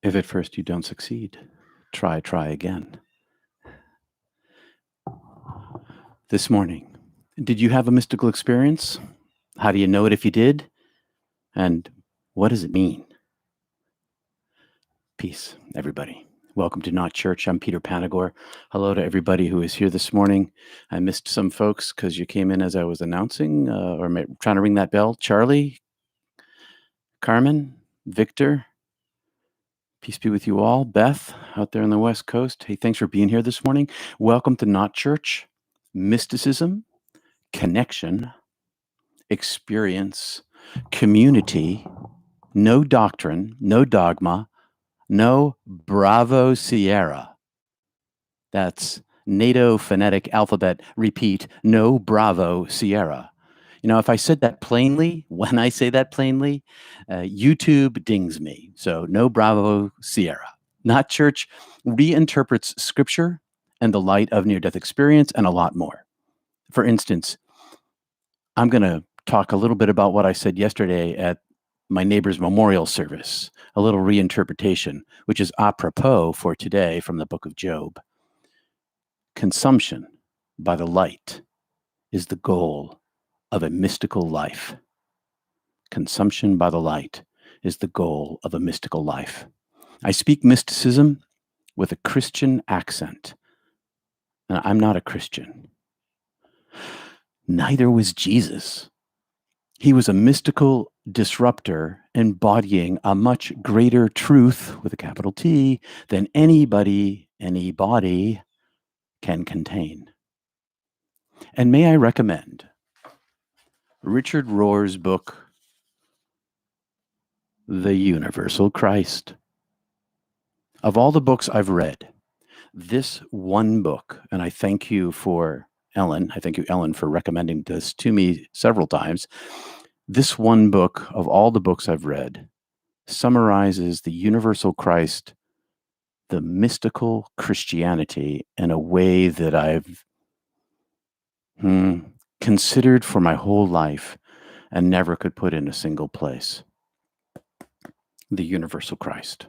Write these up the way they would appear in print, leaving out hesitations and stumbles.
If at first you don't succeed, try again. This morning, did you have a mystical experience? How do you know it if you did? And what does it mean? Peace, everybody. Welcome to Not Church. I'm Peter Panagore. Hello to everybody who is here this morning. I missed some folks because you came in as I was announcing or trying to ring that bell. Charlie, Carmen, Victor, peace be with you all. Beth, out there on the West Coast. Hey, thanks for being here this morning. Welcome to Not Church. Mysticism, connection, experience, community, no doctrine, no dogma, no Bravo Sierra. That's NATO phonetic alphabet. Repeat, no Bravo Sierra. You know, if I said that plainly, when I say that plainly, YouTube dings me. So no Bravo Sierra. Not Church reinterprets scripture and the light of near-death experience and a lot more. For instance, I'm going to talk a little bit about what I said yesterday at my neighbor's memorial service, a little reinterpretation, which is apropos for today from the book of Job. Consumption by the light is the goal of a mystical life. Consumption by the light is the goal of a mystical life. I speak mysticism with a Christian accent, and I'm not a Christian. Neither was Jesus. He was a mystical disruptor embodying a much greater truth with a capital T than anybody can contain. And may I recommend Richard Rohr's book, The Universal Christ. Of all the books I've read, this one book, and I thank you, Ellen, for recommending this to me several times. This one book, of all the books I've read, summarizes the universal Christ, the mystical Christianity, in a way that I've considered for my whole life and never could put in a single place. The universal Christ.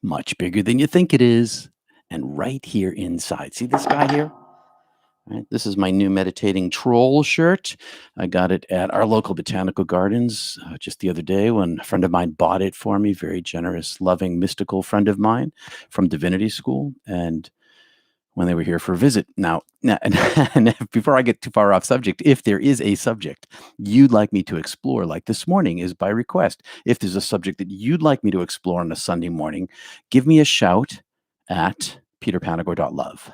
Much bigger than you think it is, and right here inside. See this guy here? Right, this is my new meditating troll shirt. I got it at our local botanical gardens just the other day when a friend of mine bought it for me. Very generous, loving, mystical friend of mine from divinity school. And when they were here for a visit. Now and before I get too far off subject, if there is a subject you'd like me to explore, like this morning is by request, if there's a subject that you'd like me to explore on a Sunday morning, give me a shout at peterpanagore.love.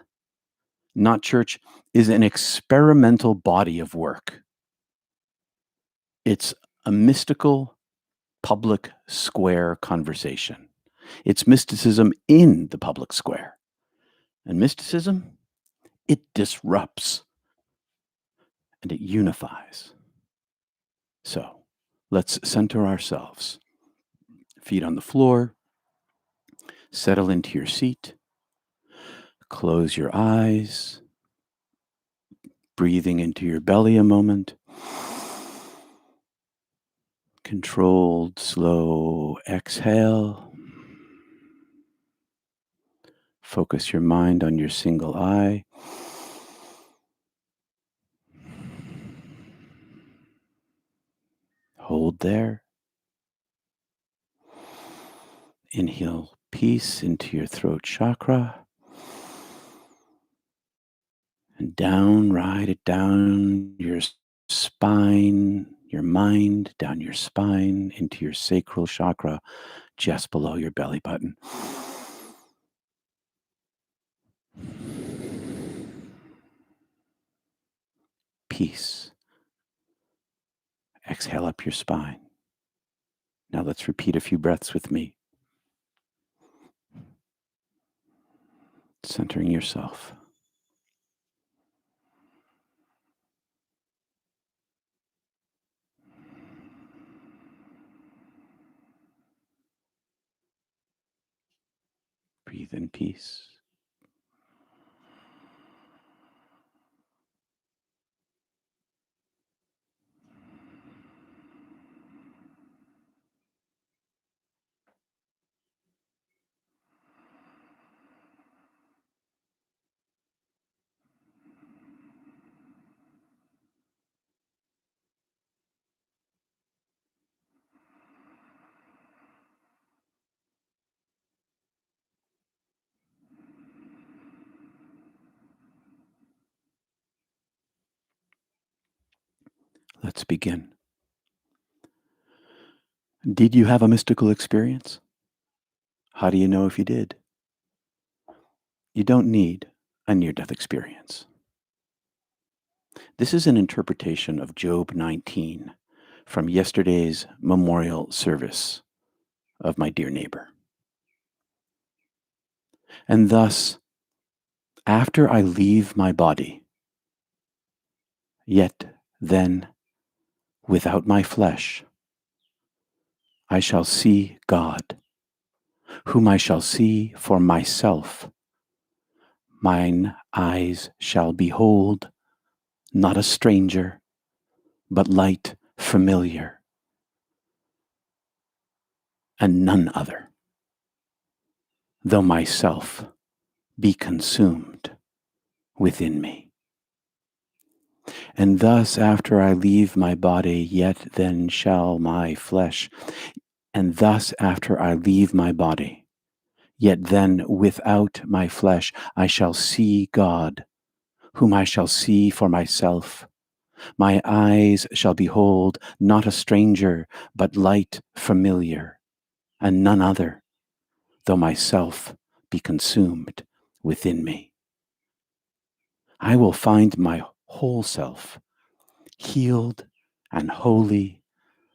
Not Church is an experimental body of work. It's a mystical public square conversation. It's mysticism in the public square. And mysticism, it disrupts and it unifies. So let's center ourselves. Feet on the floor. Settle into your seat. Close your eyes. Breathing into your belly a moment. Controlled, slow exhale. Focus your mind on your single eye. Hold there. Inhale peace into your throat chakra. And down, ride it down your spine, your mind, down your spine, into your sacral chakra, just below your belly button. Peace. Exhale up your spine. Now let's repeat a few breaths with me. Centering yourself. Breathe in peace. Let's begin. Did you have a mystical experience? How do you know if you did? You don't need a near-death experience. This is an interpretation of Job 19 from yesterday's memorial service of my dear neighbor. And thus, after I leave my body, yet then, without my flesh, I shall see God, whom I shall see for myself. Mine eyes shall behold not a stranger, but light familiar, and none other, though myself be consumed within me. And thus after I leave my body, yet then shall my flesh, and thus after I leave my body, yet then without my flesh I shall see God, whom I shall see for myself. My eyes shall behold not a stranger, but light familiar, and none other, though myself be consumed within me. I will find my whole self healed and holy,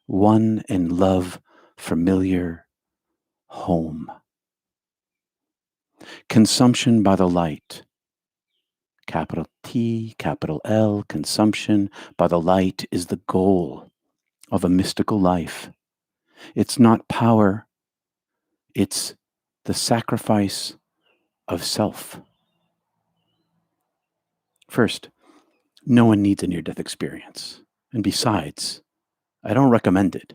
one in love, familiar home. Consumption by the light, capital T, capital L, consumption by the light is the goal of a mystical life. It's not power, it's the sacrifice of self. First, no one needs a near-death experience. And besides, I don't recommend it.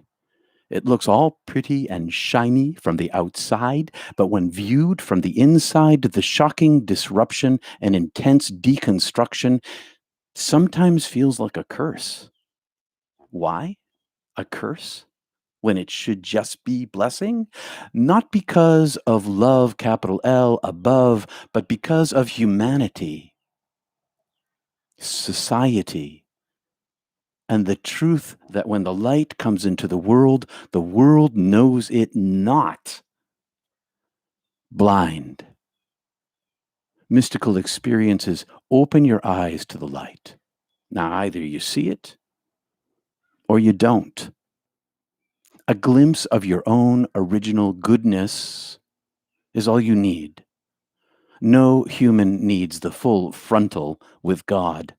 It looks all pretty and shiny from the outside, but when viewed from the inside, the shocking disruption and intense deconstruction sometimes feels like a curse. Why? A curse? When it should just be blessing? Not because of love, capital L, above, but because of humanity, society, and the truth that when the light comes into the world knows it not. Blind. Mystical experiences open your eyes to the light. Now, either you see it or you don't. A glimpse of your own original goodness is all you need. No human needs the full frontal with God.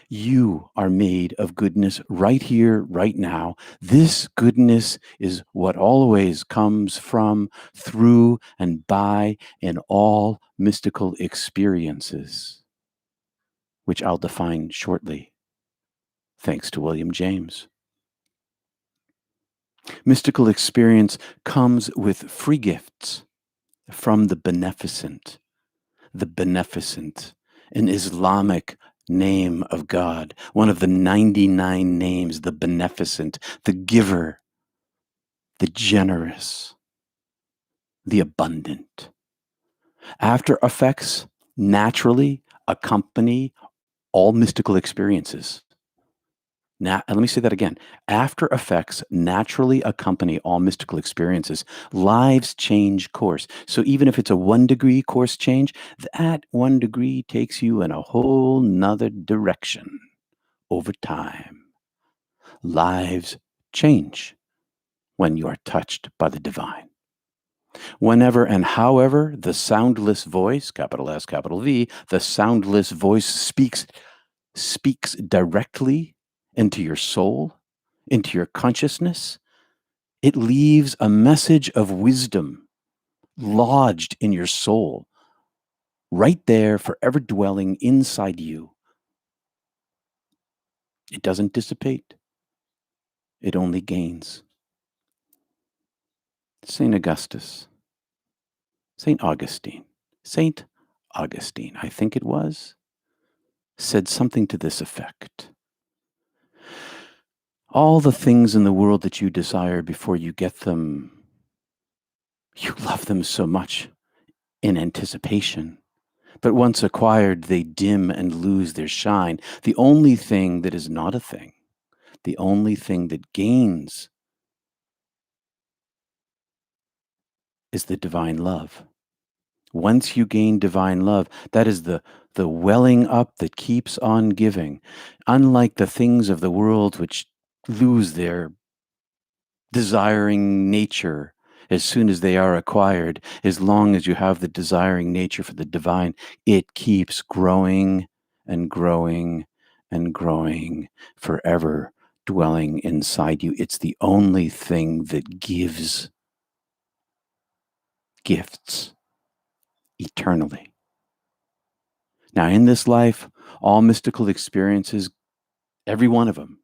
You are made of goodness right here, right now. This goodness is what always comes from, through, and by in all mystical experiences, which I'll define shortly, thanks to William James. Mystical experience comes with free gifts from the beneficent, an Islamic name of God, one of the 99 names, the beneficent, the giver, the generous, the abundant. After effects naturally accompany all mystical experiences. Now, let me say that again. After effects naturally accompany all mystical experiences. Lives change course. So even if it's a 1 degree course change, that 1 degree takes you in a whole nother direction over time. Lives change when you are touched by the divine. Whenever and however the soundless voice, capital S, capital V, the soundless voice speaks directly into your soul, into your consciousness, it leaves a message of wisdom lodged in your soul, right there, forever dwelling inside you. It doesn't dissipate, it only gains. St. Augustus, St. Augustine, St. Augustine, I think it was, said something to this effect. All the things in the world that you desire before you get them, you love them so much in anticipation. But once acquired, they dim and lose their shine. The only thing that is not a thing, The only thing that gains is the divine love. Once you gain divine love, that is the welling up that keeps on giving. Unlike the things of the world which lose their desiring nature as soon as they are acquired, as long as you have the desiring nature for the divine, it keeps growing and growing and growing, forever dwelling inside you. It's the only thing that gives gifts eternally. Now, in this life, all mystical experiences, every one of them,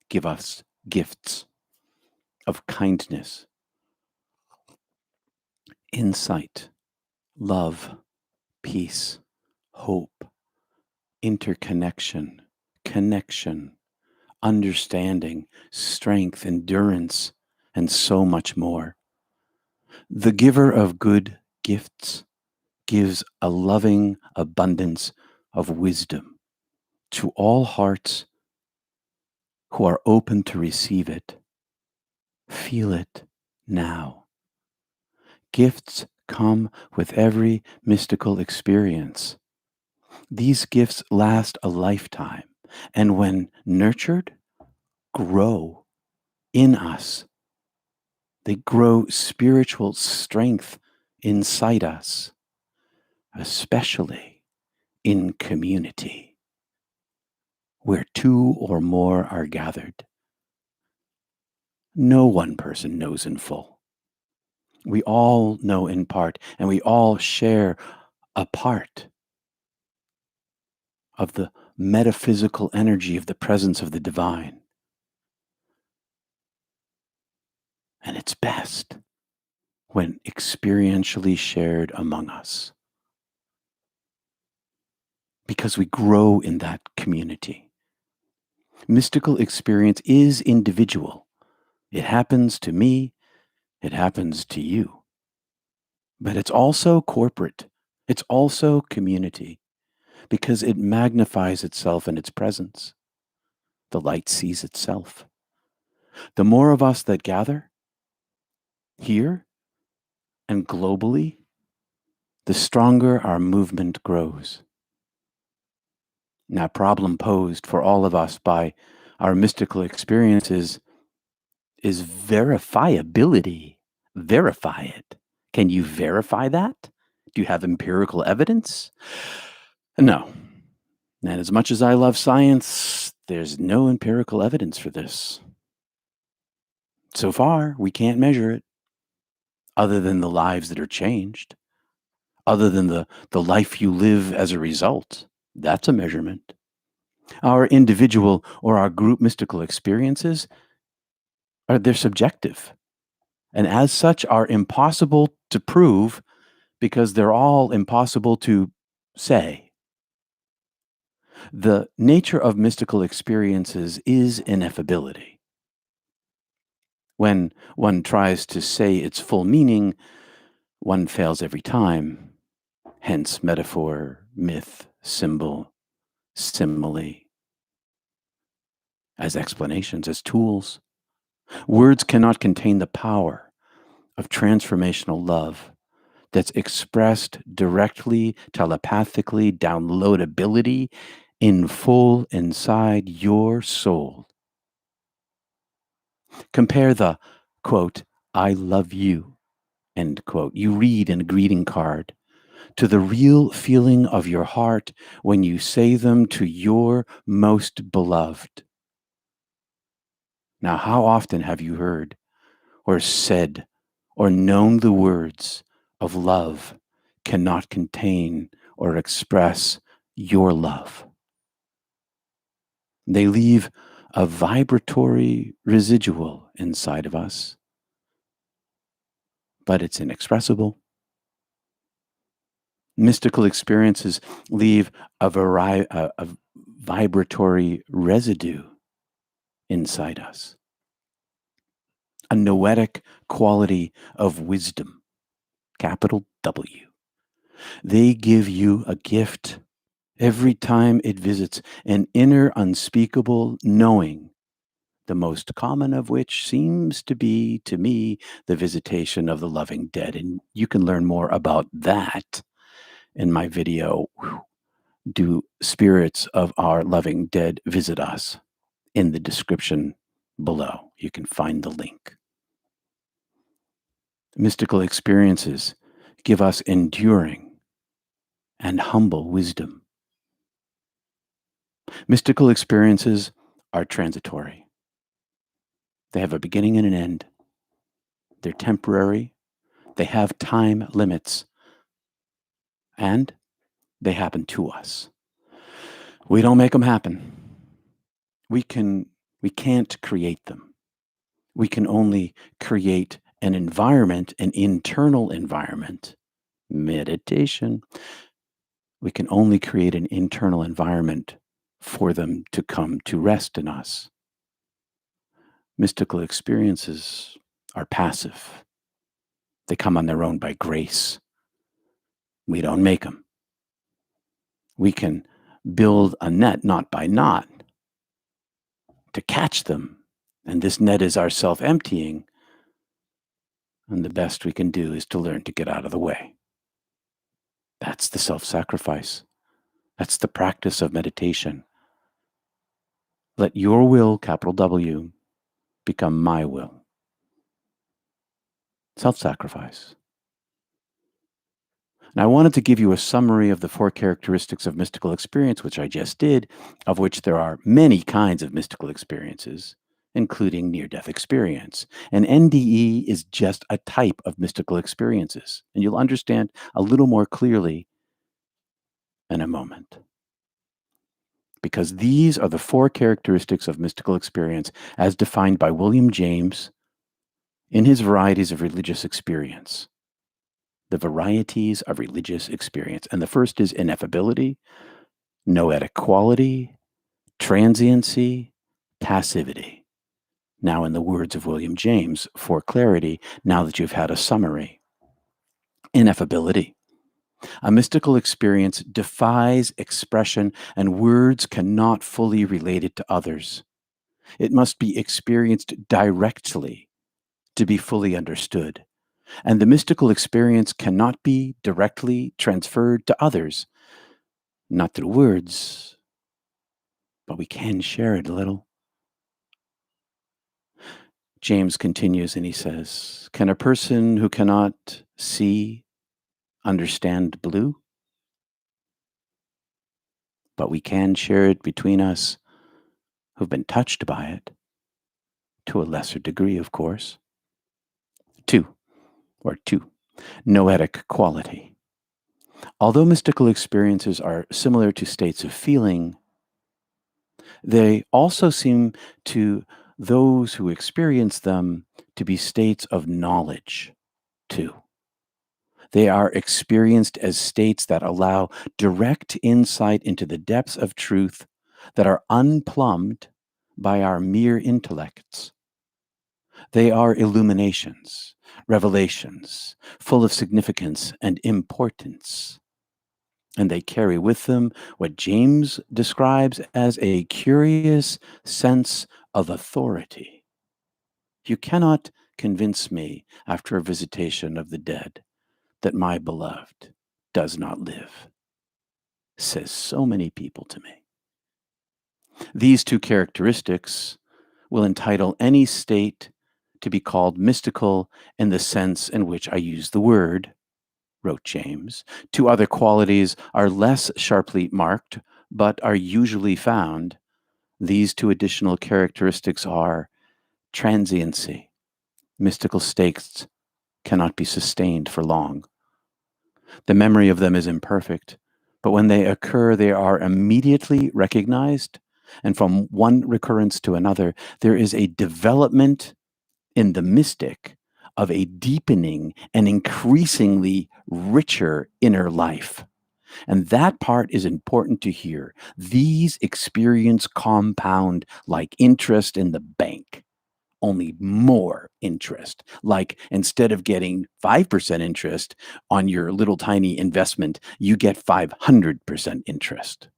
give us gifts of kindness, insight, love, peace, hope, interconnection, connection, understanding, strength, endurance, and so much more. The giver of good gifts gives a loving abundance of wisdom to all hearts who are open to receive it. Feel it now. Gifts come with every mystical experience. These gifts last a lifetime, and when nurtured, grow in us. They grow spiritual strength inside us, especially in community, where two or more are gathered. No one person knows in full. We all know in part, and we all share a part of the metaphysical energy of the presence of the divine. And it's best when experientially shared among us, because we grow in that community. Mystical experience is individual. It happens to me, it happens to you. But it's also corporate. It's also community, because it magnifies itself in its presence. The light sees itself. The more of us that gather here and globally, the stronger our movement grows. Now, problem posed for all of us by our mystical experiences is verifiability. Verify it. Can you verify that? Do you have empirical evidence? No. And as much as I love science, there's no empirical evidence for this. So far, we can't measure it, other than the lives that are changed, other than the life you live as a result. That's a measurement. Our individual or our group mystical experiences they're subjective, and as such are impossible to prove, because they're all impossible to say. The nature of mystical experiences is ineffability. When one tries to say its full meaning, one fails every time. Hence metaphor, myth, symbol, simile, as explanations, as tools. Words cannot contain the power of transformational love that's expressed directly, telepathically, downloadability in full inside your soul. Compare the, quote, I love you, end quote, you read in a greeting card, to the real feeling of your heart when you say them to your most beloved. Now, how often have you heard or said or known the words of love cannot contain or express your love? They leave a vibratory residual inside of us, but it's inexpressible. Mystical experiences leave a vibratory residue inside us, a noetic quality of wisdom, capital W. They give you a gift every time it visits, an inner unspeakable knowing the most common of which seems to be, to me, the visitation of the loving dead. And you can learn more about that in my video, Do Spirits of Our Loving Dead Visit Us? In the description below. You can find the link. Mystical experiences give us enduring and humble wisdom. Mystical experiences are transitory. They have a beginning and an end. They're temporary. They have time limits. And they happen to us. We don't make them happen. We can't create them. We can only create an environment, an internal environment. Meditation. We can only create an internal environment for them to come to rest in us. Mystical experiences are passive. They come on their own by grace. We don't make them. We can build a net knot by knot to catch them. And this net is our self-emptying. And the best we can do is to learn to get out of the way. That's the self-sacrifice. That's the practice of meditation. Let your will, capital W, become my will. Self-sacrifice. And I wanted to give you a summary of the 4 characteristics of mystical experience, which I just did, of which there are many kinds of mystical experiences, including near-death experience. And NDE is just a type of mystical experiences. And you'll understand a little more clearly in a moment. Because these are the 4 characteristics of mystical experience as defined by William James in his Varieties of Religious Experience. The varieties of religious experience. And the first is ineffability, noetic quality, transiency, passivity. Now, in the words of William James, for clarity, now that you've had a summary. Ineffability. A mystical experience defies expression, and words cannot fully relate it to others. It must be experienced directly to be fully understood. And the mystical experience cannot be directly transferred to others, not through words, but we can share it a little. James continues and he says, can a person who cannot see understand blue? But we can share it between us who've been touched by it, to a lesser degree, of course. 2, noetic quality. Although mystical experiences are similar to states of feeling, they also seem to those who experience them to be states of knowledge, too. They are experienced as states that allow direct insight into the depths of truth that are unplumbed by our mere intellects. They are illuminations, revelations, full of significance and importance. And they carry with them what James describes as a curious sense of authority. You cannot convince me after a visitation of the dead that my beloved does not live, says so many people to me. These 2 characteristics will entitle any state to be called mystical in the sense in which I use the word, wrote James. 2 other qualities are less sharply marked, but are usually found. These 2 additional characteristics are transiency. Mystical states cannot be sustained for long. The memory of them is imperfect, but when they occur, they are immediately recognized, and from one recurrence to another, there is a development in the mystic of a deepening and increasingly richer inner life. And that part is important to hear. These experiences compound like interest in the bank. Only more interest. Like instead of getting 5% interest on your little tiny investment, you get 500% interest.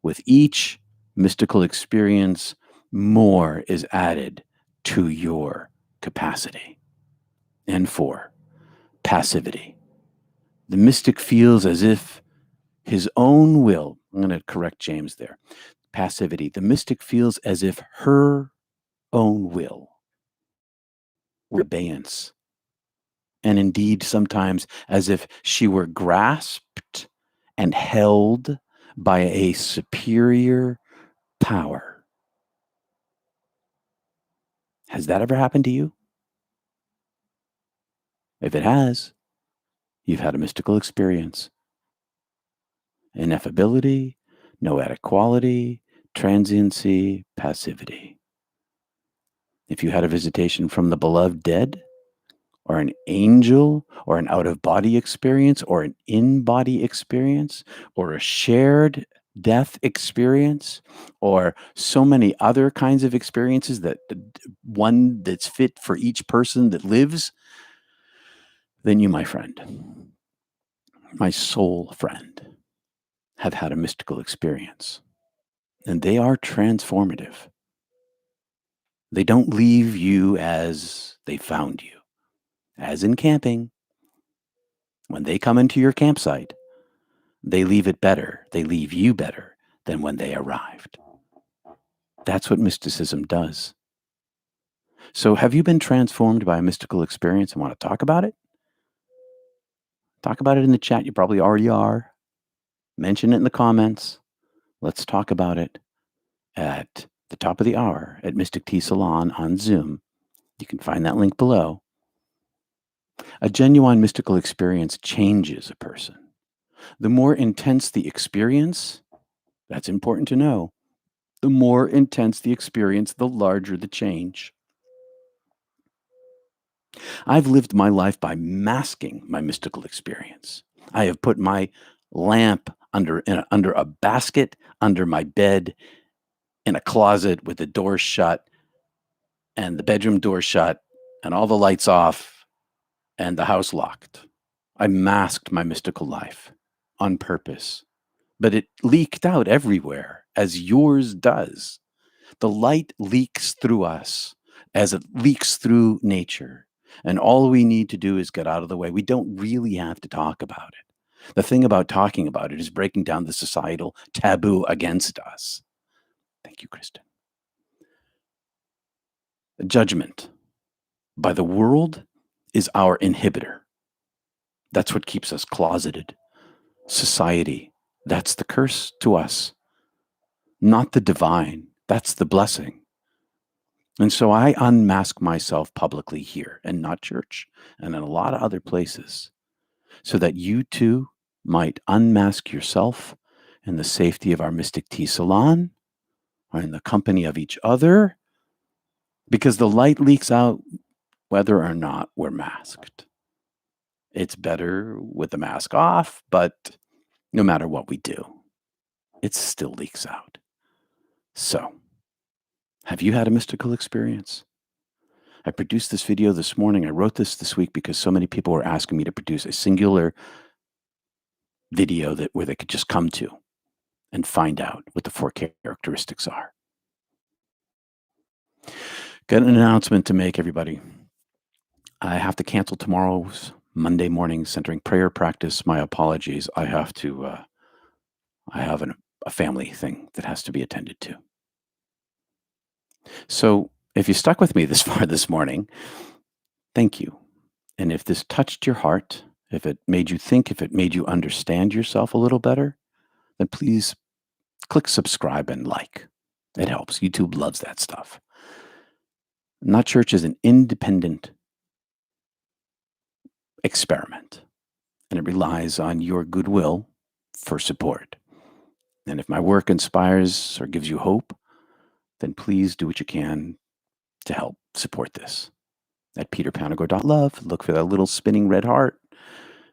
With each mystical experience, more is added to your capacity. And 4, passivity. The mystic feels as if his own will, I'm going to correct James there, passivity. The mystic feels as if her own will were abeyance, and indeed sometimes as if she were grasped and held by a superior power. Has that ever happened to you? If it has, you've had a mystical experience. Ineffability, noetic quality, transiency, passivity. If you had a visitation from the beloved dead, or an angel, or an out of body experience, or an in body experience, or a shared death experience, or so many other kinds of experiences that one that's fit for each person that lives, then you, my friend, my soul friend, have had a mystical experience. And they are transformative. They don't leave you as they found you. As in camping, when they come into your campsite, they leave it better. They leave you better than when they arrived. That's what mysticism does. So, have you been transformed by a mystical experience and want to talk about it? Talk about it in the chat. You probably already are. Mention it in the comments. Let's talk about it at the top of the hour at Mystic Tea Salon on Zoom. You can find that link below. A genuine mystical experience changes a person. The more intense the experience, that's important to know. The more intense the experience, the larger the change. I've lived my life by masking my mystical experience. I have put my lamp under a basket, under my bed, in a closet with the door shut and the bedroom door shut and all the lights off and the house locked. I masked my mystical life on purpose, but it leaked out everywhere, as yours does. The light leaks through us as it leaks through nature. And all we need to do is get out of the way. We don't really have to talk about it. The thing about talking about it is breaking down the societal taboo against us. Thank you, Kristen. Judgment by the world is our inhibitor. That's what keeps us closeted. Society, that's the curse to us, not the divine. That's the blessing. And so I unmask myself publicly here and not church and in a lot of other places so that you too might unmask yourself in the safety of our Mystic Tea Salon or in the company of each other, because the light leaks out whether or not we're masked. It's better with the mask off, but no matter what we do, it still leaks out. So, have you had a mystical experience? I produced this video this morning. I wrote this week because so many people were asking me to produce a singular video where they could just come to and find out what the 4 characteristics are. Got an announcement to make, everybody. I have to cancel tomorrow's Monday morning centering prayer practice. My apologies. I have a family thing that has to be attended to. So if you stuck with me this far this morning, thank you. And if this touched your heart, if it made you think, if it made you understand yourself a little better, then please click subscribe and like. It helps. YouTube loves that stuff. Not Church is an independent experiment, and it relies on your goodwill for support. And if my work inspires or gives you hope, then please do what you can to help support this. At peterpanagore.love, look for that little spinning red heart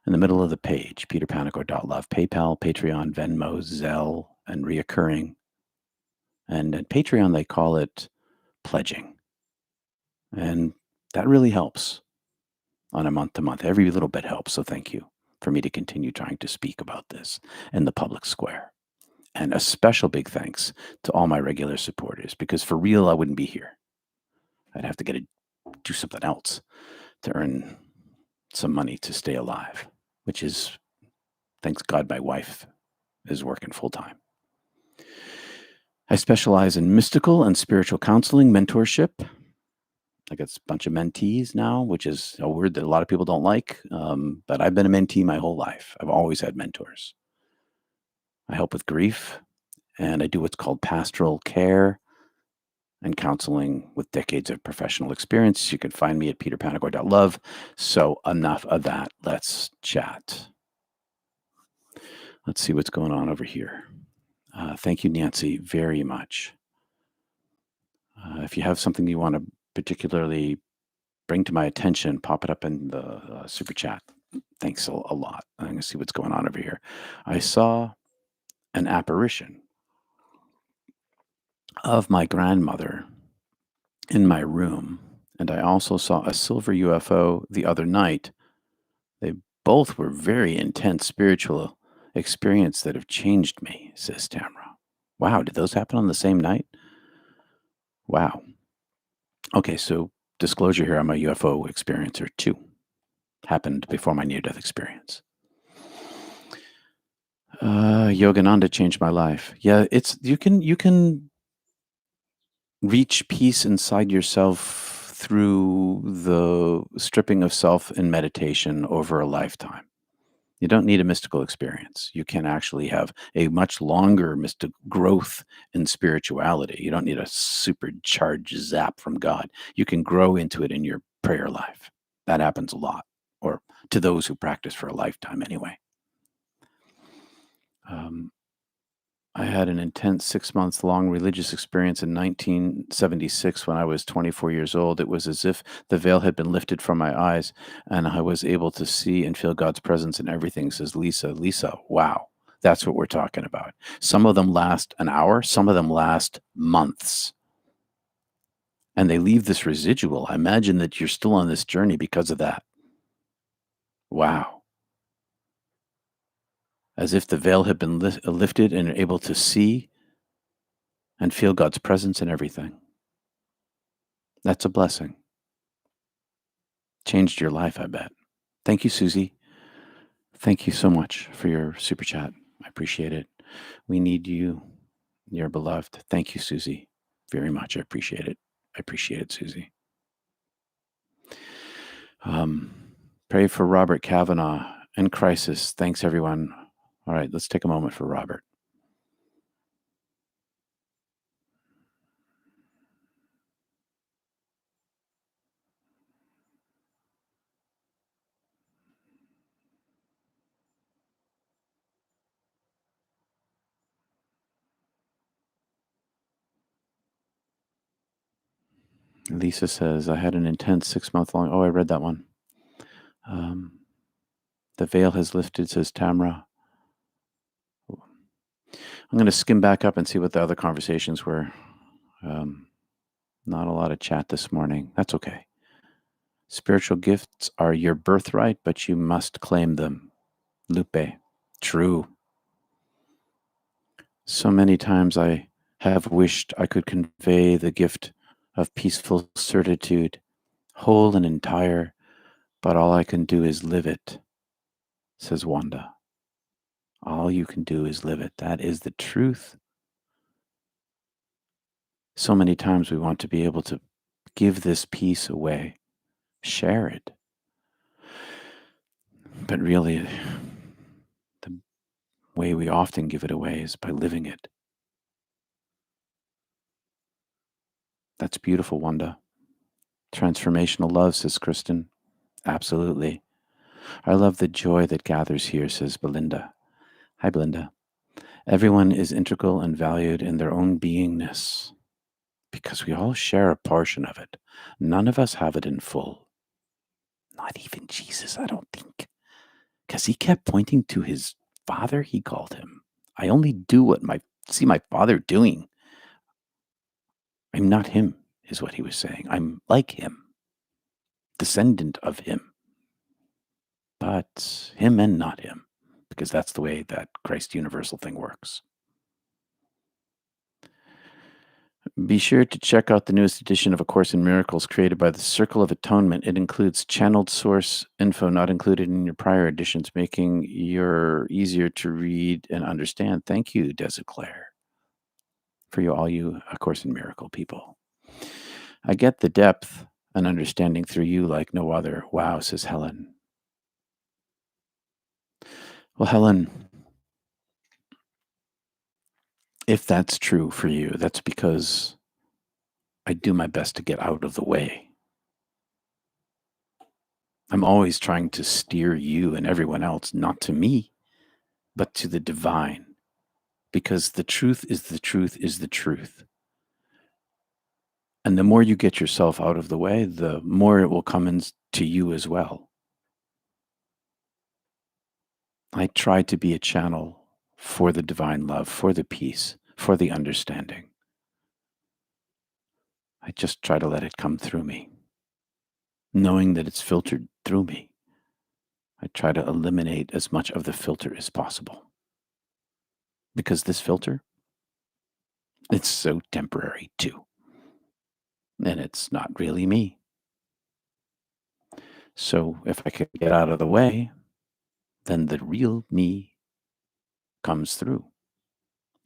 in the middle of the page. peterpanagore.love, PayPal, Patreon, Venmo, Zelle, and reoccurring. And at Patreon, they call it pledging. And that really helps on a month to month. Every little bit helps. So thank you for me to continue trying to speak about this in the public square. And a special big thanks to all my regular supporters, because for real, I wouldn't be here. I'd have to do something else to earn some money to stay alive, which is, thanks God, my wife is working full time. I specialize in mystical and spiritual counseling, mentorship. I got a bunch of mentees now, which is a word that a lot of people don't like, but I've been a mentee my whole life. I've always had mentors. I help with grief, and I do what's called pastoral care and counseling with decades of professional experience. You can find me at peterpanagore.love. So enough of that. Let's chat. Let's see what's going on over here. Thank you, Nancy, very much. If you have something you want to particularly bring to my attention, pop it up in the super chat. Thanks a lot. I'm going to see what's going on over here. I saw an apparition of my grandmother in my room, and I also saw a silver UFO the other night. They both were very intense spiritual experience that have changed me, says Tamra. Wow, did those happen on the same night? Wow. Okay, so disclosure here, I'm a UFO experiencer too. Happened before my near-death experience. Yogananda changed my life. Yeah, it's you can reach peace inside yourself through the stripping of self in meditation over a lifetime. You don't need a mystical experience. You can actually have a much longer mystic growth in spirituality. You don't need a supercharged zap from God. You can grow into it in your prayer life. That happens a lot, or to those who practice for a lifetime anyway. I had an intense 6 month long religious experience in 1976 when I was 24 years old. It was as if the veil had been lifted from my eyes and I was able to see and feel God's presence in everything, says Lisa. Lisa, wow, that's what we're talking about. Some of them last an hour, some of them last months. And they leave this residual. I imagine that you're still on this journey because of that. Wow. As if the veil had been lifted and you're able to see and feel God's presence in everything. That's a blessing. Changed your life, I bet. Thank you, Susie. Thank you so much for your super chat. I appreciate it. We need you. You're beloved. Thank you, Susie, very much. I appreciate it. I appreciate it, Susie. Pray for Robert Kavanaugh in crisis. Thanks, everyone. All right, let's take a moment for Robert. Lisa says, I had an intense 6 month long. Oh, I read that one. The veil has lifted, says Tamra. I'm going to skim back up and see what the other conversations were. Not a lot of chat this morning. That's okay. Spiritual gifts are your birthright, but you must claim them. Lupe. True. So many times I have wished I could convey the gift of peaceful certitude, whole and entire, but all I can do is live it, says Wanda. All you can do is live it. That is the truth. So many times we want to be able to give this peace away, share it. But really, the way we often give it away is by living it. That's beautiful, Wanda. Transformational love, says Kristen. Absolutely. I love the joy that gathers here, says Belinda. Hi, Belinda. Everyone is integral and valued in their own beingness because we all share a portion of it. None of us have it in full. Not even Jesus, I don't think. Because he kept pointing to his father, he called him. I only do what see my father doing. I'm not him, is what he was saying. I'm like him, descendant of him. But him and not him, because that's the way that Christ universal thing works. Be sure to check out the newest edition of A Course in Miracles created by the Circle of Atonement. It includes channeled source info not included in your prior editions, making your easier to read and understand. Thank you, Desiclaire, for all you A Course in Miracle people. I get the depth and understanding through you like no other. Wow, says Helen. Well, Helen, if that's true for you, that's because I do my best to get out of the way. I'm always trying to steer you and everyone else, not to me, but to the divine, because the truth is the truth is the truth. And the more you get yourself out of the way, the more it will come into you as well. I try to be a channel for the divine love, for the peace, for the understanding. I just try to let it come through me, knowing that it's filtered through me. I try to eliminate as much of the filter as possible. Because this filter, it's so temporary too. And it's not really me. So if I can get out of the way, then the real me comes through.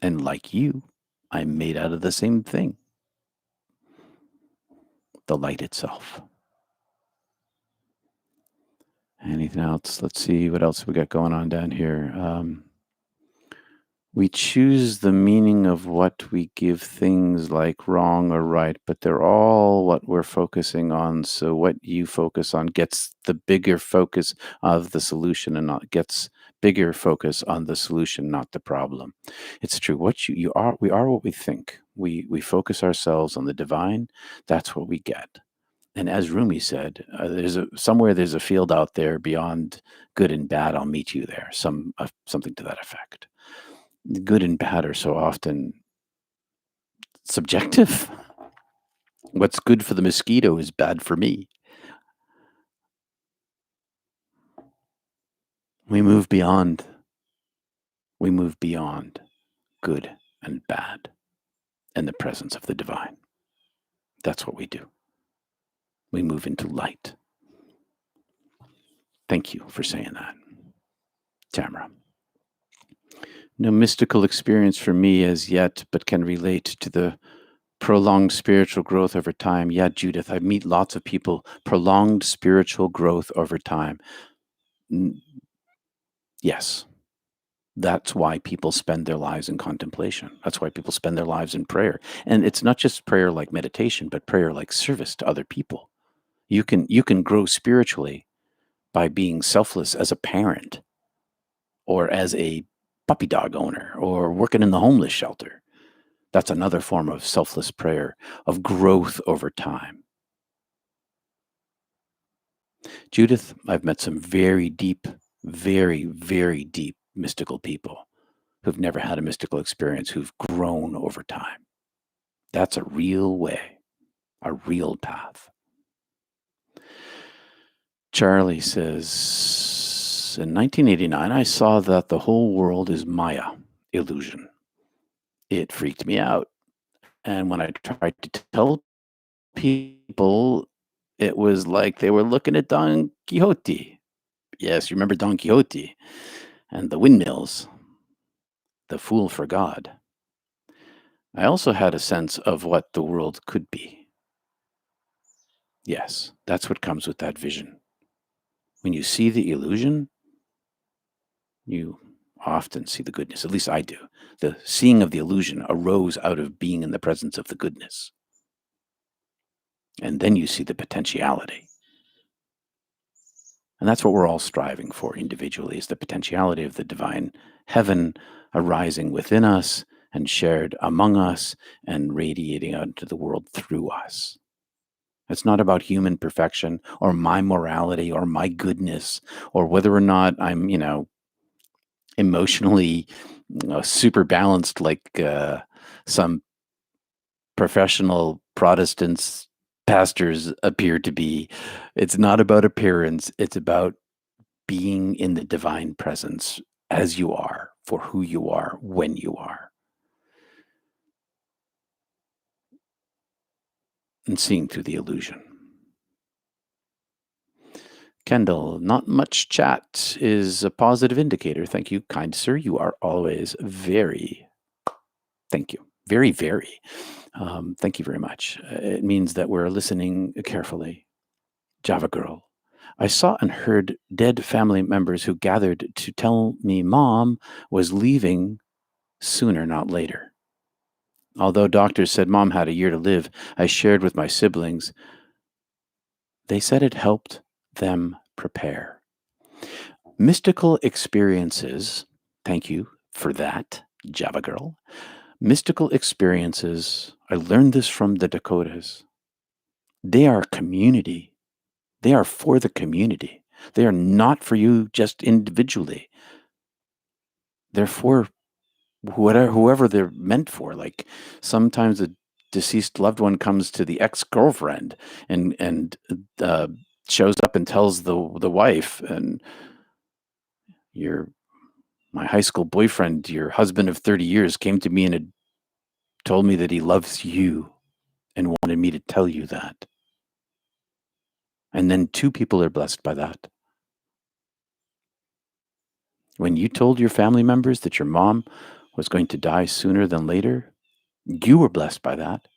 And like you, I'm made out of the same thing, the light itself. Anything else? Let's see what else we got going on down here. We choose the meaning of what we give things like wrong or right, but they're all what we're focusing on. So what you focus on gets the bigger focus of the solution and not gets bigger focus on the solution, not the problem. It's true. What you are, we are what we think. We focus ourselves on the divine. That's what we get. And as Rumi said, there's a field out there beyond good and bad. I'll meet you there. Something to that effect. Good and bad are so often subjective. What's good for the mosquito is bad for me. We move beyond. We move beyond good and bad in the presence of the divine. That's what we do. We move into light. Thank you for saying that, Tamara. No mystical experience for me as yet, but can relate to the prolonged spiritual growth over time. Yeah, Judith, I meet lots of people. Prolonged spiritual growth over time. Yes. That's why people spend their lives in contemplation. That's why people spend their lives in prayer. And it's not just prayer like meditation, but prayer like service to other people. You can grow spiritually by being selfless as a parent or as a puppy dog owner or working in the homeless shelter. That's another form of selfless prayer, of growth over time. Judith, I've met some very deep, very, very deep mystical people who've never had a mystical experience, who've grown over time. That's a real way, a real path. Charlie says, in 1989, I saw that the whole world is Maya, illusion. It freaked me out. And when I tried to tell people, it was like they were looking at Don Quixote. Yes, you remember Don Quixote and the windmills, the fool for God. I also had a sense of what the world could be. Yes, that's what comes with that vision. When you see the illusion, you often see the goodness. At least I do. The seeing of the illusion arose out of being in the presence of the goodness. And then you see the potentiality. And that's what we're all striving for individually, is the potentiality of the divine heaven arising within us and shared among us and radiating out into the world through us. It's not about human perfection or my morality or my goodness or whether or not I'm, emotionally super balanced like some professional Protestants pastors appear to be. It's not about appearance. It's about being in the divine presence as you are, for who you are, when you are. and seeing through the illusion. Kendall, not much chat is a positive indicator. Thank you, kind sir. You are always very, thank you, very, very. Thank you very much. It means that we're listening carefully. Java Girl. I saw and heard dead family members who gathered to tell me mom was leaving sooner, not later. Although doctors said mom had a year to live, I shared with my siblings. They said it helped them prepare. Mystical experiences, thank you for that, Java Girl. Mystical experiences, I learned this from the Dakotas. They are community. They are for the community. They are not for you just individually. They're for whoever they're meant for. Like sometimes a deceased loved one comes to the ex-girlfriend and shows up and tells the wife, and your my high school boyfriend, your husband of 30 years, came to me and had told me that he loves you and wanted me to tell you that. And then two people are blessed by that. When you told your family members that your mom was going to die sooner than later, you were blessed by that,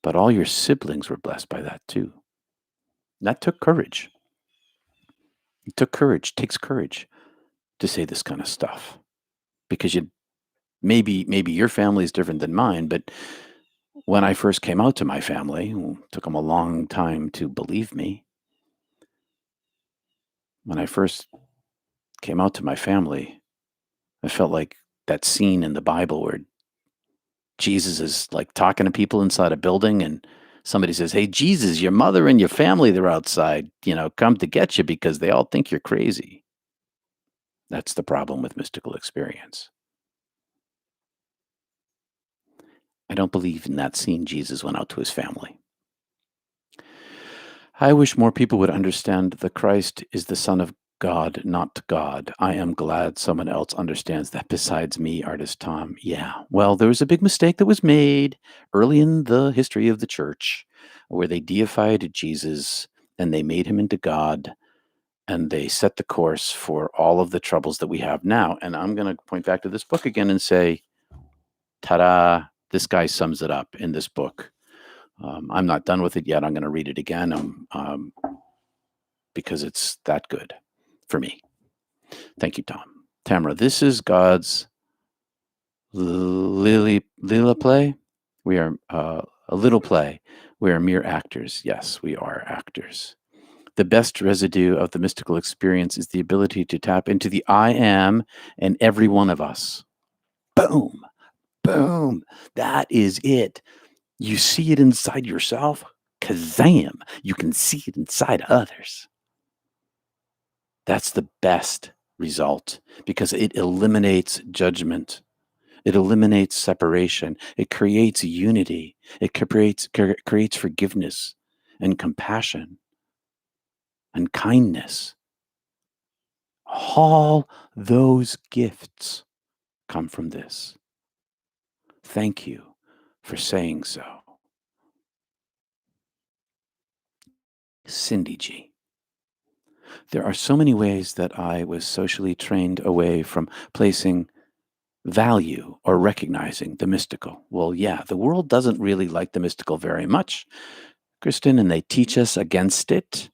but all your siblings were blessed by that too. That took courage. It took courage, takes courage to say this kind of stuff. Because maybe your family is different than mine, but when I first came out to my family, it took them a long time to believe me. When I first came out to my family, I felt like that scene in the Bible where Jesus is like talking to people inside a building and somebody says, "Hey, Jesus, your mother and your family, they're outside, come to get you because they all think you're crazy." That's the problem with mystical experience. I don't believe in that scene Jesus went out to his family. I wish more people would understand that Christ is the Son of God, not God. I am glad someone else understands that besides me, artist Tom. Yeah, well, there was a big mistake that was made early in the history of the church where they deified Jesus and they made him into God and they set the course for all of the troubles that we have now. And I'm going to point back to this book again and say, ta-da, this guy sums it up in this book. I'm not done with it yet. I'm going to read it again because it's that good for me. Thank you, Tom. Tamara, this is God's Lila play. We are a little play. We are mere actors. Yes, we are actors. The best residue of the mystical experience is the ability to tap into the I am in every one of us. Boom, boom. That is it. You see it inside yourself. Kazam. You can see it inside others. That's the best result because it eliminates judgment. It eliminates separation. It creates unity. It creates forgiveness and compassion and kindness. All those gifts come from this. Thank you for saying so. Cindy G. There are so many ways that I was socially trained away from placing value or recognizing the mystical. Well, yeah, the world doesn't really like the mystical very much, Kristen, and they teach us against it.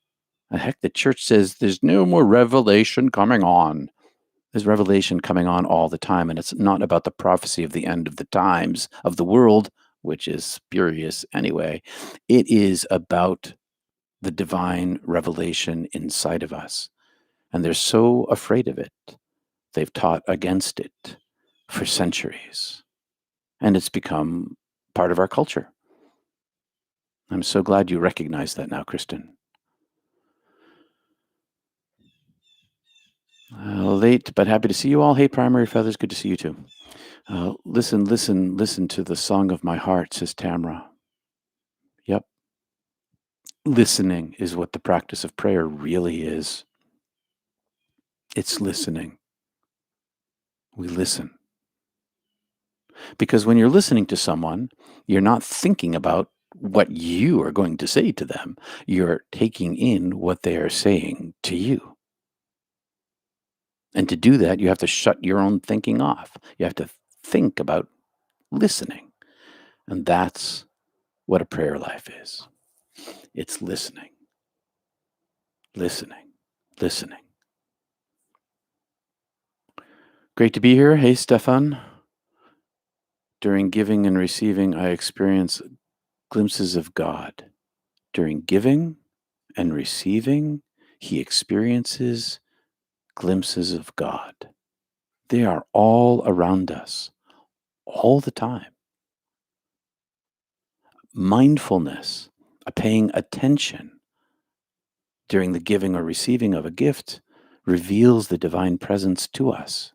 Heck, the church says there's no more revelation coming on. There's revelation coming on all the time, and it's not about the prophecy of the end of the times of the world, which is spurious anyway. It is about the divine revelation inside of us. And they're so afraid of it. They've taught against it for centuries. And it's become part of our culture. I'm so glad you recognize that now, Kristen. Late, but happy to see you all. Hey, Primary Feathers, good to see you too. Listen to the song of my heart, says Tamra. Yep. Listening is what the practice of prayer really is. It's listening. We listen. Because when you're listening to someone, you're not thinking about what you are going to say to them. You're taking in what they are saying to you. And to do that, you have to shut your own thinking off. You have to think about listening. And that's what a prayer life is. It's listening, listening, listening. Great to be here. Hey, Stefan. During giving and receiving, I experience glimpses of God. During giving and receiving, he experiences glimpses of God. They are all around us, all the time. Mindfulness, paying attention during the giving or receiving of a gift, reveals the divine presence to us.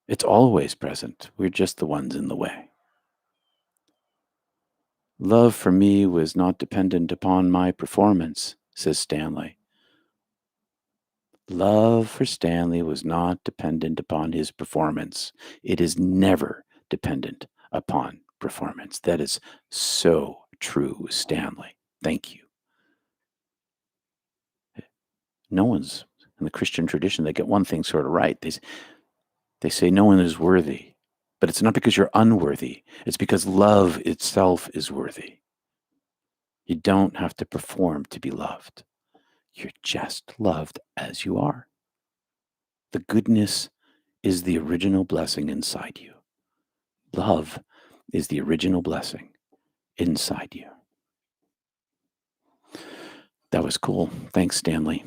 It's always present. We're just the ones in the way. Love for me was not dependent upon my performance, says Stanley. Love for Stanley was not dependent upon his performance. It is never dependent upon performance. That is so true, Stanley. Thank you. No one's in the Christian tradition, they get one thing sort of right. They say no one is worthy, but it's not because you're unworthy. It's because love itself is worthy. You don't have to perform to be loved. You're just loved as you are. The goodness is the original blessing inside you. Love is the original blessing inside you. That was cool. Thanks, Stanley.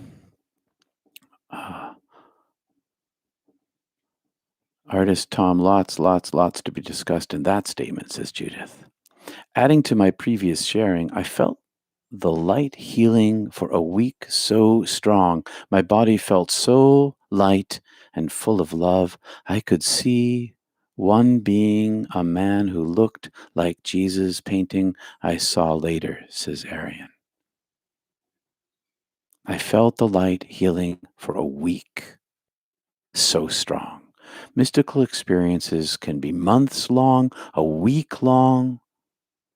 Artist Tom, lots to be discussed in that statement, says Judith. Adding to my previous sharing, I felt the light healing for a week so strong. My body felt so light and full of love. I could see one being a man who looked like Jesus painting I saw later, says Arian. I felt the light healing for a week so strong. Mystical experiences can be months long, a week long,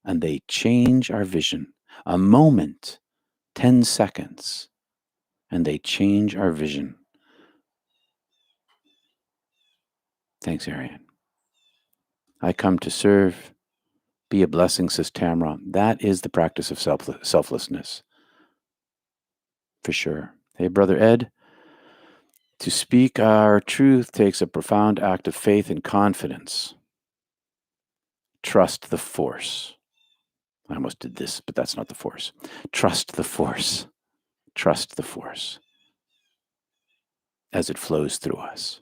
and they change our vision. A moment, 10 seconds, and they change our vision. Thanks, Ariane. I come to serve, be a blessing, says Tamra. That is the practice of selflessness, for sure. Hey, Brother Ed, to speak our truth takes a profound act of faith and confidence. Trust the force. I almost did this, but that's not the force. Trust the force. Trust the force as it flows through us.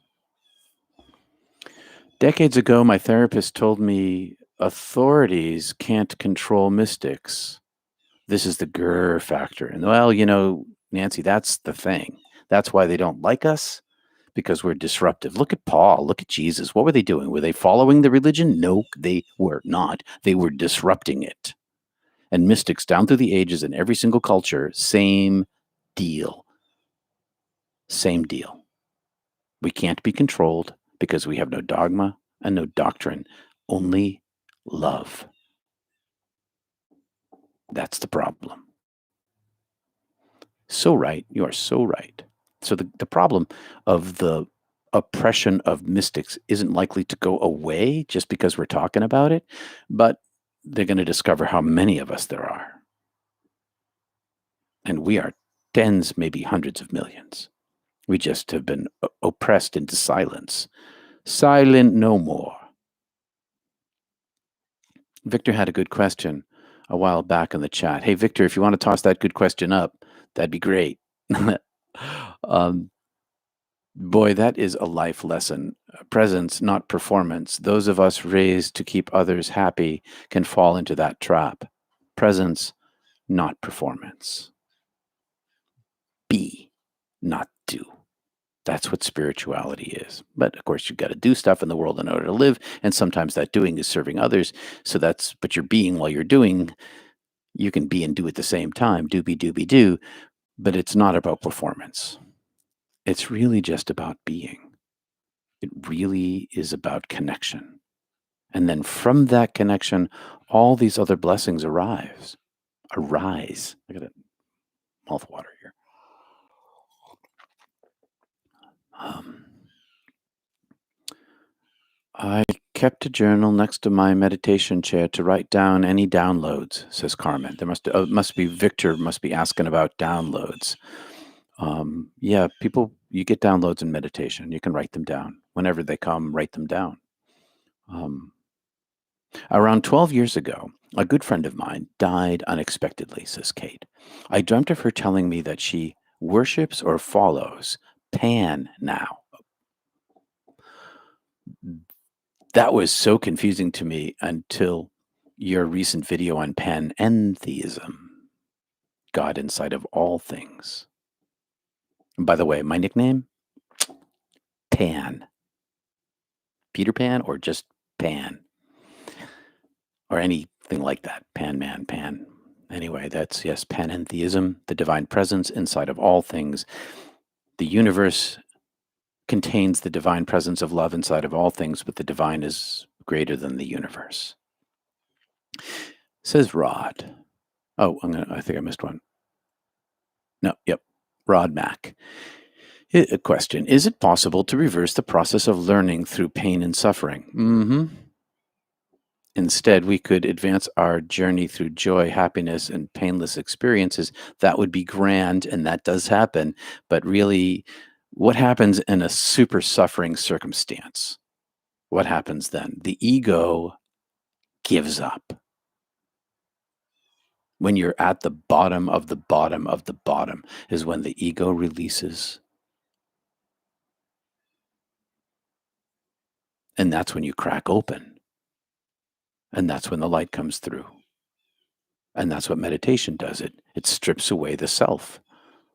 Decades ago, my therapist told me authorities can't control mystics. This is the grr factor. And well, Nancy, that's the thing. That's why they don't like us, because we're disruptive. Look at Paul. Look at Jesus. What were they doing? Were they following the religion? No, they were not. They were disrupting it. And mystics down through the ages in every single culture, same deal. Same deal. We can't be controlled because we have no dogma and no doctrine, only love. That's the problem. So right. You are so right. So the problem of the oppression of mystics isn't likely to go away just because we're talking about it, but they're going to discover how many of us there are. And we are tens, maybe hundreds of millions. We just have been oppressed into silence. Silent no more. Victor had a good question a while back in the chat. Hey, Victor, if you want to toss that good question up, that'd be great. Boy, that is a life lesson. Presence, not performance. Those of us raised to keep others happy can fall into that trap. Presence, not performance. Be, not do. That's what spirituality is. But of course, you've got to do stuff in the world in order to live. And sometimes that doing is serving others. But you're being while you're doing. You can be and do at the same time. Do. But it's not about performance. It's really just about being. It really is about connection And then from that connection, all these other blessings arise. I got a mouth of water here. Um, I kept a journal next to my meditation chair to write down any downloads, says Carmen. There must be Victor must be asking about downloads. Yeah, people, you get downloads in meditation. You can write them down whenever they come. Write them down. Um, Around 12 years ago, a good friend of mine died unexpectedly, says Kate. I dreamt of her telling me that she worships or follows Pan now. That was so confusing to me until your recent video on panentheism, God inside of all things. And by the way, my nickname, Pan. Peter Pan or just Pan or anything like that. Pan Man, Pan. Anyway, that's, yes, panentheism, the divine presence inside of all things. The universe contains the divine presence of love inside of all things, but the divine is greater than the universe. Says Rod. Oh, I think I missed one. No, yep. Rod Mack. A question. Is it possible to reverse the process of learning through pain and suffering? Mm-hmm. Instead, we could advance our journey through joy, happiness, and painless experiences. That would be grand, and that does happen. But really, what happens in a super suffering circumstance? What happens then? The ego gives up. When you're at the bottom of the bottom of the bottom is when the ego releases. And that's when you crack open. And that's when the light comes through. And that's what meditation does. It strips away the self,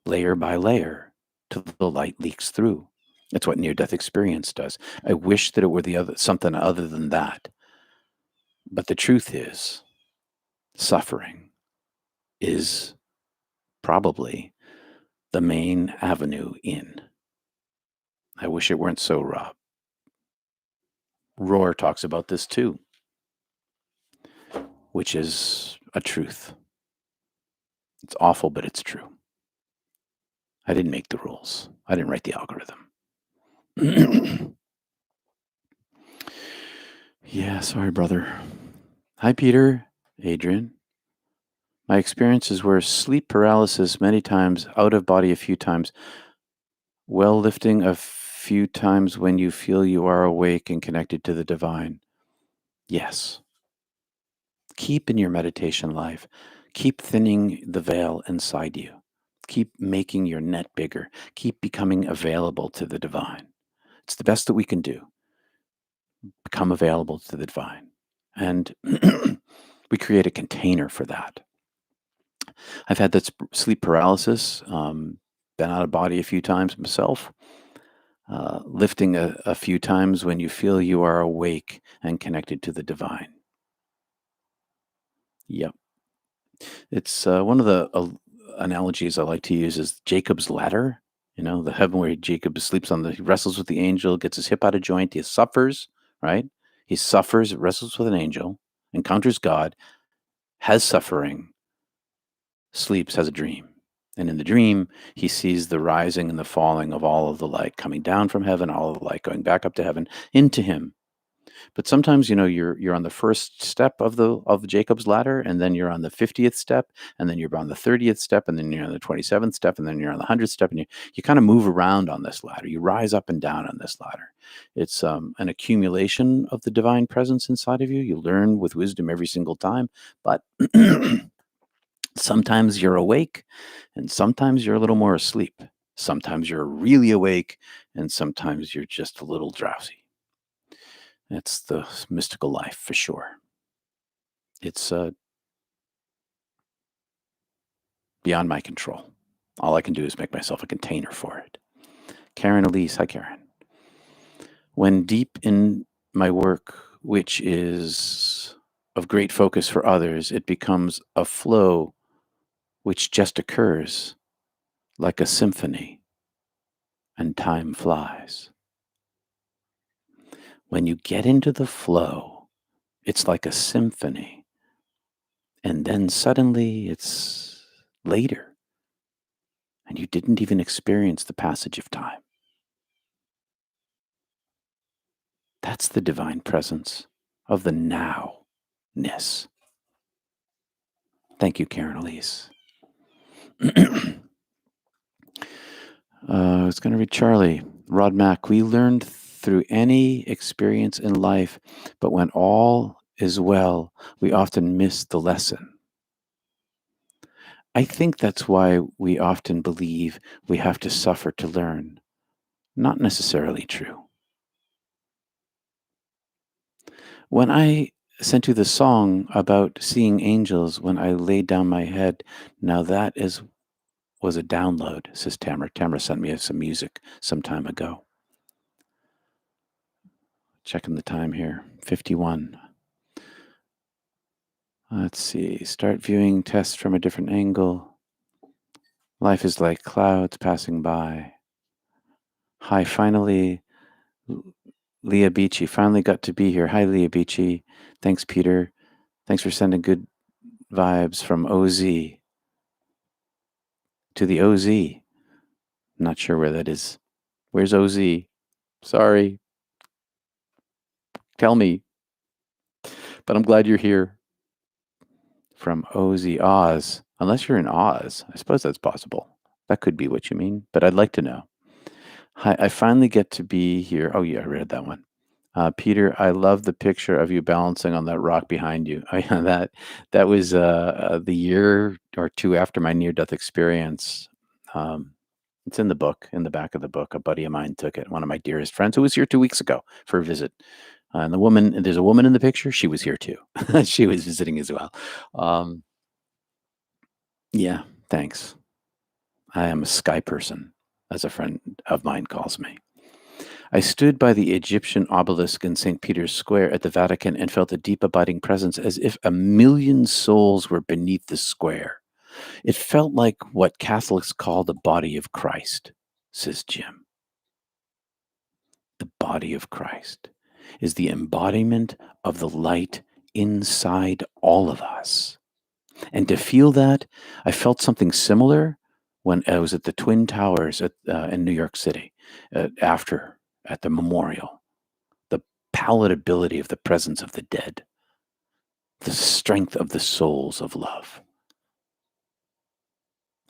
layer by layer, till the light leaks through. That's what near-death experience does. I wish that it were something other than that. But the truth is, suffering is probably the main avenue in. I wish it weren't so, Rob. Roar talks about this too, which is a truth. It's awful, but it's true. I didn't make the rules. I didn't write the algorithm. Yeah, sorry, brother. Hi, Peter. Adrian. My experiences were sleep paralysis many times, out of body a few times, well lifting a few times when you feel you are awake and connected to the divine. Yes. Keep in your meditation life. Keep thinning the veil inside you. Keep making your net bigger. Keep becoming available to the divine. It's the best that we can do. Become available to the divine. And we create a container for that. I've had that sleep paralysis, been out of body a few times myself, lifting a few times when you feel you are awake and connected to the divine. Yep. It's one of the analogies I like to use is Jacob's ladder. You know, the heaven where Jacob sleeps on he wrestles with the angel, gets his hip out of joint, he suffers, right? He suffers, wrestles with an angel, encounters God, has suffering, sleeps, has a dream. And in the dream, he sees the rising and the falling of all of the light coming down from heaven, all of the light going back up to heaven into him. But sometimes, you're on the first step of Jacob's ladder, and then you're on the 50th step, and then you're on the 30th step, and then you're on the 27th step, and then you're on the 100th step, and you kind of move around on this ladder. You rise up and down on this ladder. It's an accumulation of the divine presence inside of you. You learn with wisdom every single time, but sometimes you're awake, and sometimes you're a little more asleep. Sometimes you're really awake, and sometimes you're just a little drowsy. It's the mystical life for sure. It's beyond my control. All I can do is make myself a container for it. Karen Elise, hi Karen. When deep in my work, which is of great focus for others, it becomes a flow which just occurs like a symphony, and time flies. When you get into the flow, it's like a symphony. And then suddenly it's later, and you didn't even experience the passage of time. That's the divine presence of the now-ness. Thank you, Karen Elise. It's going to read Charlie. Rod Mack, we learned through any experience in life, but when all is well, we often miss the lesson. I think that's why we often believe we have to suffer to learn. Not necessarily true. When I sent you the song about seeing angels when I laid down my head, now that was a download, says Tamara. Tamara sent me some music some time ago. Checking the time here, 51. Let's see, start viewing tests from a different angle. Life is like clouds passing by. Hi, finally, Leah Beachy. Finally got to be here. Hi, Leah Beachy. Thanks, Peter. Thanks for sending good vibes from OZ to the OZ. Not sure where that is. Where's OZ? Sorry. Tell me. But I'm glad you're here. From OZ Oz. Unless you're in Oz. I suppose that's possible. That could be what you mean, but I'd like to know. Hi, I finally get to be here. Oh, yeah, I read that one. Peter, I love the picture of you balancing on that rock behind you. Oh, yeah, that was the year or two after my near-death experience. It's in the book, in the back of the book. A buddy of mine took it. One of my dearest friends who was here 2 weeks ago for a visit. And there's a woman in the picture. She was here too. She was visiting as well. Yeah, thanks. I am a sky person, as a friend of mine calls me. I stood by the Egyptian obelisk in St. Peter's Square at the Vatican and felt a deep abiding presence as if a million souls were beneath the square. It felt like what Catholics call the body of Christ, says Jim. The body of Christ is the embodiment of the light inside all of us. And to feel that, I felt something similar when I was at the Twin Towers in New York City at the memorial. The palatability of the presence of the dead, the strength of the souls of love.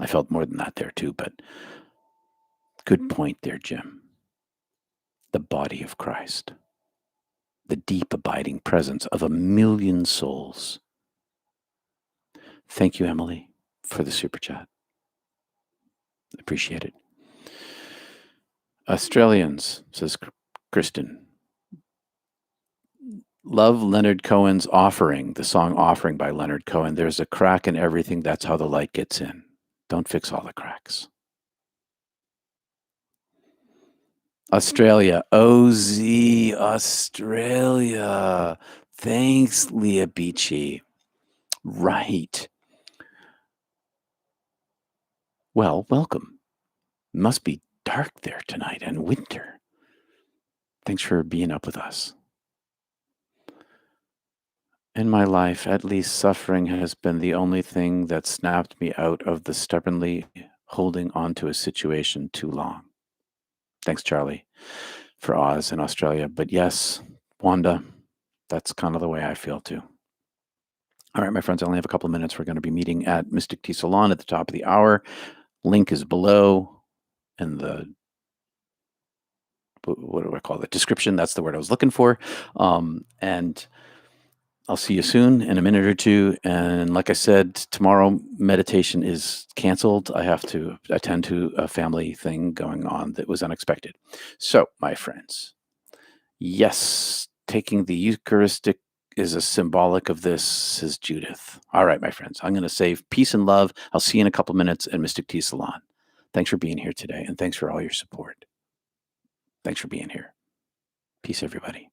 I felt more than that there too, but good point there, Jim. The body of Christ, the deep abiding presence of a million souls. Thank you, Emily, for the super chat. Appreciate it. Australians, says Kristen. Love Leonard Cohen's Offering, the song Offering by Leonard Cohen. There's a crack in everything. That's how the light gets in. Don't fix all the cracks. Australia. OZ, Australia. Thanks, Leah Beachy. Right. Well, welcome. Must be dark there tonight and winter. Thanks for being up with us. In my life, at least suffering has been the only thing that snapped me out of the stubbornly holding on to a situation too long. Thanks, Charlie, for Oz in Australia. But yes, Wanda, that's kind of the way I feel too. All right, my friends, I only have a couple of minutes. We're going to be meeting at Mystic Tea Salon at the top of the hour. Link is below in the, what do I call it? Description. That's the word I was looking for. And I'll see you soon in a minute or two. And like I said, tomorrow meditation is canceled. I have to attend to a family thing going on that was unexpected. So, my friends, yes, taking the Eucharistic is a symbolic of this, says Judith. All right, my friends, I'm going to say peace and love. I'll see you in a couple minutes at Mystic Tea Salon. Thanks for being here today, and thanks for all your support. Thanks for being here. Peace, everybody.